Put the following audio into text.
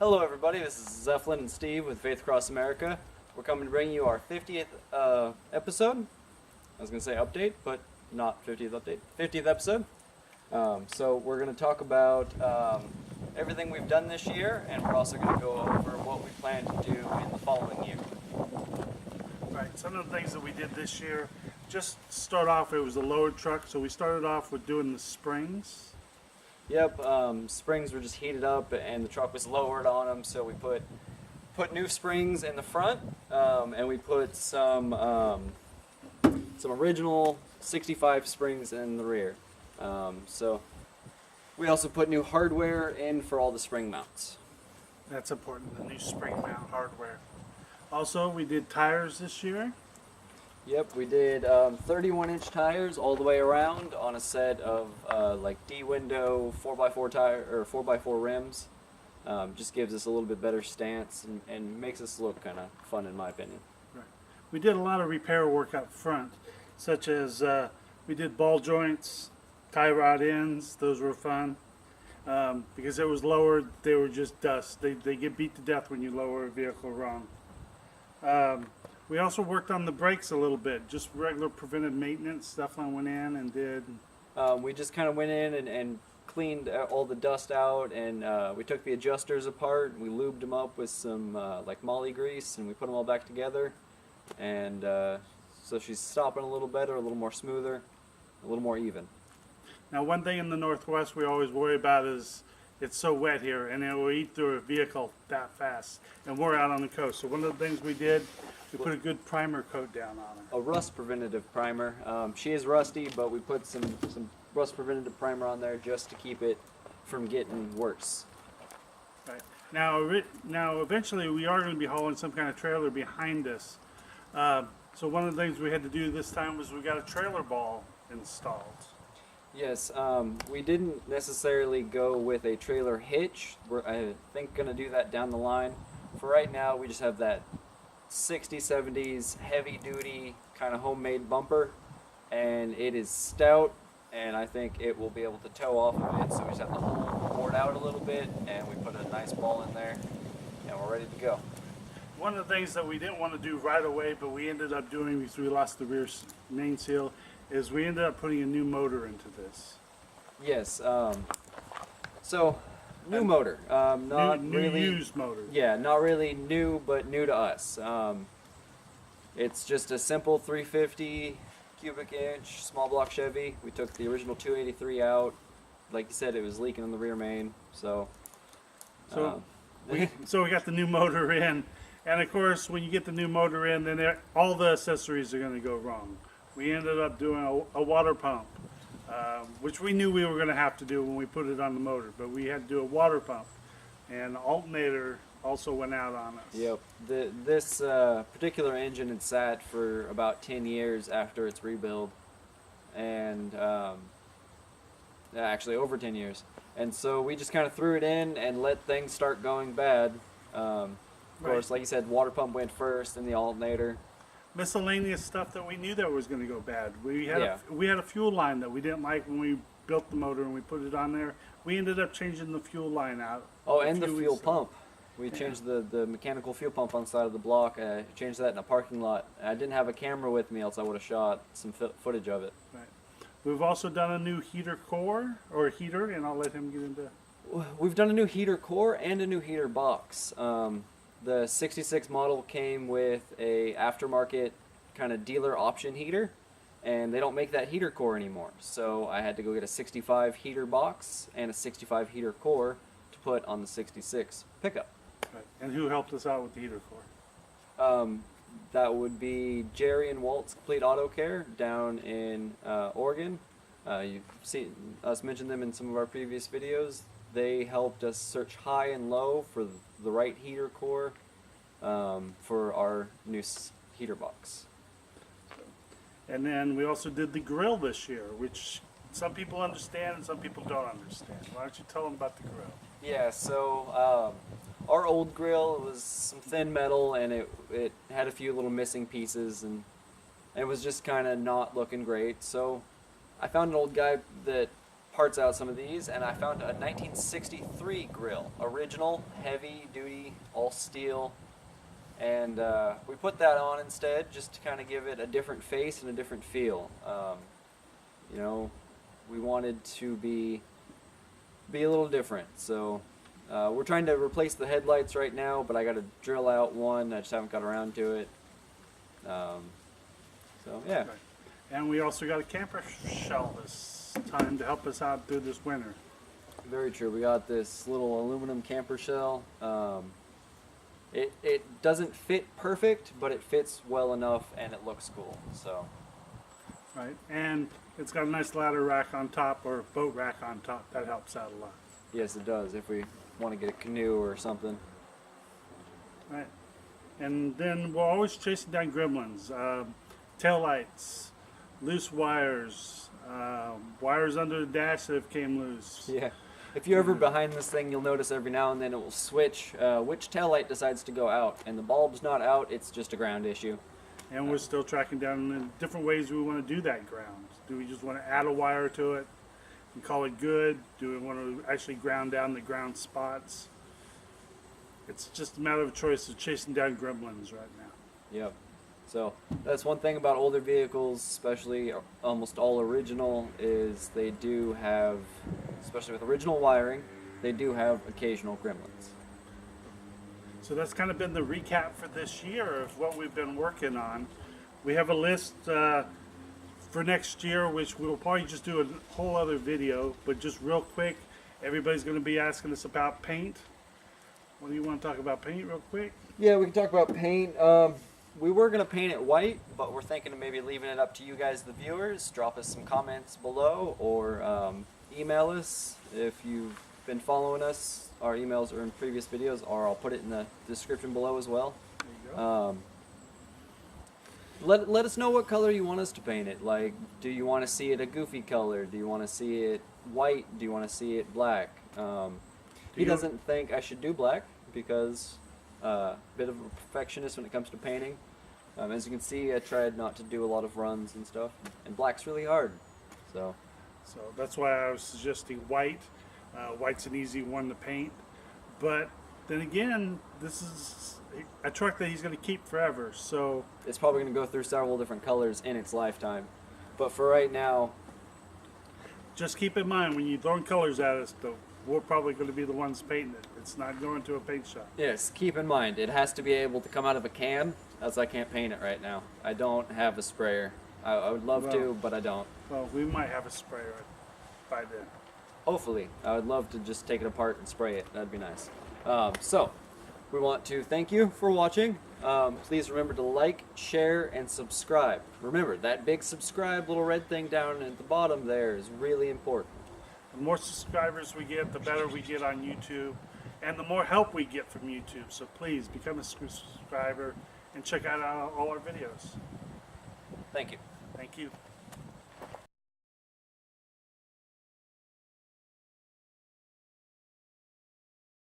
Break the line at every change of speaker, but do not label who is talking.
Hello everybody, this is Zeppelin and Steve with Faith Across America. We're coming to bring you our 50th episode. I was going to say update, but not 50th update. 50th episode. So we're going to talk about everything we've done this year, and we're also going to go over what we plan to do in the following year.
Right, some of the things that we did this year, just to start off, it was a lowered truck, so we started off with doing the springs.
Yep, springs were just heated up and the truck was lowered on them, so we put new springs in the front, and we put some original 65 springs in the rear. So we also put new hardware in for all the spring mounts.
That's important, the new spring mount hardware. Also, we did tires this year.
Yep, we did 31-inch tires all the way around on a set of like D-window 4x4 tire or 4x4 rims. Just gives us a little bit better stance and makes us look kind of fun, in my opinion.
Right. We did a lot of repair work up front, such as we did ball joints, tie rod ends. Those were fun because it was lowered. They were just dust. They get beat to death when you lower a vehicle wrong. We also worked on the brakes a little bit, just regular preventive maintenance stuff. I went in and did.
We just kind of went in and cleaned all the dust out, and we took the adjusters apart and we lubed them up with some like moly grease, and we put them all back together, and so she's stopping a little better, a little more smoother, a little more even.
Now, one thing in the Northwest we always worry about is it's so wet here, and it will eat through a vehicle that fast, and we're out on the coast. So one of the things we did, we put a good primer coat down on her.
A rust preventative primer. She is rusty, but we put some rust preventative primer on there just to keep it from getting worse.
Right. Now eventually we are going to be hauling some kind of trailer behind us. So one of the things we had to do this time was we got a trailer ball installed.
Yes, we didn't necessarily go with a trailer hitch. We're, I think, going to do that down the line. For right now, we just have that 60s, 70s heavy-duty kind of homemade bumper, and it is stout, and I think it will be able to tow off of it, so we just have to hold the board out a little bit, and we put a nice ball in there, and we're ready to go.
One of the things that we didn't want to do right away, but we ended up doing because we lost the rear main seal, is we ended up putting a new motor into this.
Yes, so new motor, not
new
really
used motor.
Yeah, not really new, but new to us. It's just a simple 350 cubic inch small block Chevy. We took the original 283 out. Like you said, it was leaking in the rear main, so
we got the new motor in, and of course when you get the new motor in, then all the accessories are going to go wrong. We ended up doing a water pump, which we knew we were going to have to do when we put it on the motor, but we had to do a water pump, and the alternator also went out on us.
Yep. This particular engine had sat for about 10 years after its rebuild, and actually over 10 years. And so we just kind of threw it in and let things start going bad. Of course, like you said, water pump went first, and the alternator.
Miscellaneous stuff that we knew that was going to go bad. We had a fuel line that we didn't like when we built the motor and we put it on there. We ended up changing the fuel line out.
Oh, and the fuel pump. We changed the mechanical fuel pump on the side of the block. Changed that in a parking lot. I didn't have a camera with me, else I would have shot some footage of it. Right.
We've also done a new heater core, or heater, and I'll let him get into.
We've done a new heater core and a new heater box. The 66 model came with a aftermarket kind of dealer option heater, and they don't make that heater core anymore. So I had to go get a 65 heater box and a 65 heater core to put on the 66 pickup.
Right. And who helped us out with the heater core?
That would be Jerry and Walt's Complete Auto Care down in Oregon. You've seen us mention them in some of our previous videos. They helped us search high and low for the right heater core for our new heater box.
And then we also did the grill this year, which some people understand and some people don't understand. Why don't you tell them about the grill?
Yeah, so our old grill was some thin metal, and it had a few little missing pieces, and it was just kind of not looking great. So I found an old guy that parts out some of these, and I found a 1963 grill, original, heavy duty, all steel, and we put that on instead just to kind of give it a different face and a different feel. You know, we wanted to be a little different, so we're trying to replace the headlights right now, but I got to drill out one. I just haven't got around to it. So yeah.
Right. And we also got a camper shell this time to help us out through this winter.
Very true. We got this little aluminum camper shell. It doesn't fit perfect, but it fits well enough and it looks cool. So.
Right, and it's got a nice ladder rack on top, or boat rack on top. That helps out a lot.
Yes, it does. If we want to get a canoe or something.
Right, and then we're always chasing down gremlins, tail lights, loose wires, wires under the dash that have came loose.
Yeah. If you're ever behind this thing, you'll notice every now and then it will switch which taillight decides to go out. And the bulb's not out, it's just a ground issue.
And we're still tracking down the different ways we want to do that ground. Do we just want to add a wire to it and call it good? Do we want to actually ground down the ground spots? It's just a matter of choice of chasing down gremlins right now.
Yep. So that's one thing about older vehicles, especially almost all original, is they do have, especially with original wiring, they do have occasional gremlins.
So that's kind of been the recap for this year of what we've been working on. We have a list for next year, which we'll probably just do a whole other video, but just real quick, everybody's going to be asking us about paint. What do you want to talk about paint real quick?
Yeah, we can talk about paint. We were going to paint it white, but we're thinking of maybe leaving it up to you guys, the viewers. Drop us some comments below, or email us if you've been following us. Our emails are in previous videos, or I'll put it in the description below as well.
There you go.
Let us know what color you want us to paint it. Like, do you want to see it a goofy color? Do you want to see it white? Do you want to see it black? He doesn't think I should do black because a bit of a perfectionist when it comes to painting. As you can see, I tried not to do a lot of runs and stuff, and black's really hard. So
that's why I was suggesting white. White's an easy one to paint, but then again, this is a truck that he's going to keep forever, so
it's probably going to go through several different colors in its lifetime. But for right now,
just keep in mind when you're throwing colors at us, though, we're probably going to be the ones painting it. It's not going to a paint shop.
Yes, keep in mind, it has to be able to come out of a can, as I can't paint it right now. I don't have a sprayer. I would love to, but I don't.
Well, we might have a sprayer by then.
Hopefully. I would love to just take it apart and spray it. That'd be nice. So, we want to thank you for watching. Please remember to like, share, and subscribe. Remember, that big subscribe little red thing down at the bottom there is really important.
The more subscribers we get, the better we get on YouTube, and the more help we get from YouTube. So please become a subscriber and check out all our videos.
Thank you.
Thank you.